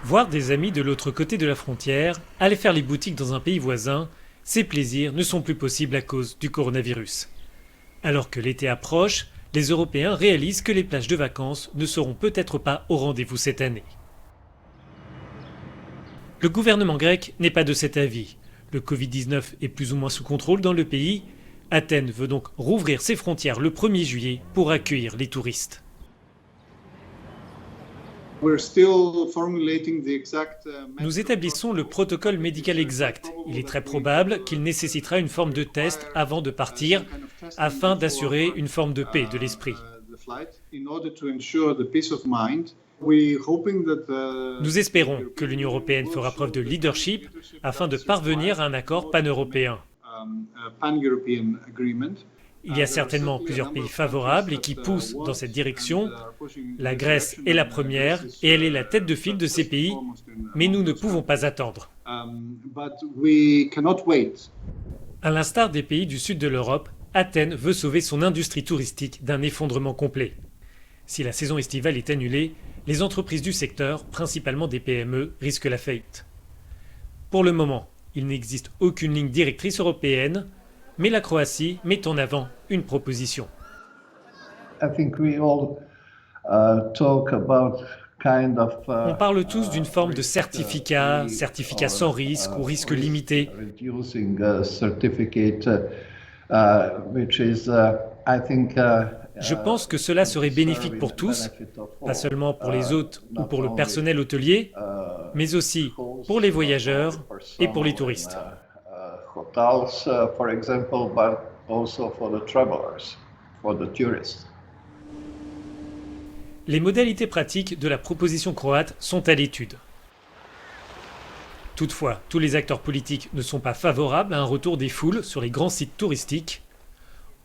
Voir des amis de l'autre côté de la frontière, aller faire les boutiques dans un pays voisin, ces plaisirs ne sont plus possibles à cause du coronavirus. Alors que l'été approche, les Européens réalisent que les plages de vacances ne seront peut-être pas au rendez-vous cette année. Le gouvernement grec n'est pas de cet avis. Le Covid-19 est plus ou moins sous contrôle dans le pays. Athènes veut donc rouvrir ses frontières le 1er juillet pour accueillir les touristes. Nous établissons le protocole médical exact. Il est très probable qu'il nécessitera une forme de test avant de partir, afin d'assurer une forme de paix de l'esprit. Nous espérons que l'Union européenne fera preuve de leadership afin de parvenir à un accord pan-européen. Il y a certainement plusieurs pays favorables et qui poussent dans cette direction. La Grèce est la première et elle est la tête de file de ces pays, mais nous ne pouvons pas attendre. À l'instar des pays du sud de l'Europe, Athènes veut sauver son industrie touristique d'un effondrement complet. Si la saison estivale est annulée, les entreprises du secteur, principalement des PME, risquent la faillite. Pour le moment, il n'existe aucune ligne directrice européenne, mais la Croatie met en avant une proposition. On parle tous d'une forme de certificat sans risque ou risque limité. Je pense que cela serait bénéfique pour tous, pas seulement pour les hôtes ou pour le personnel hôtelier, mais aussi pour les voyageurs et pour les touristes. Les modalités pratiques de la proposition croate sont à l'étude. Toutefois, tous les acteurs politiques ne sont pas favorables à un retour des foules sur les grands sites touristiques.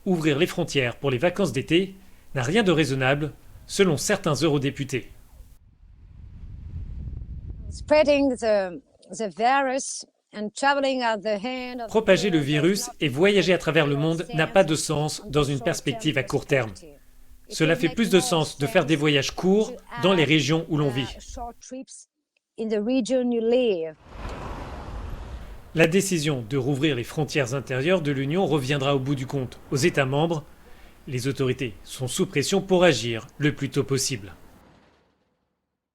Ouvrir les frontières pour les vacances d'été n'a rien de raisonnable, selon certains eurodéputés. Propager le virus et voyager à travers le monde n'a pas de sens dans une perspective à court terme. Cela fait plus de sens de faire des voyages courts dans les régions où l'on vit. La décision de rouvrir les frontières intérieures de l'Union reviendra au bout du compte aux États membres. Les autorités sont sous pression pour agir le plus tôt possible.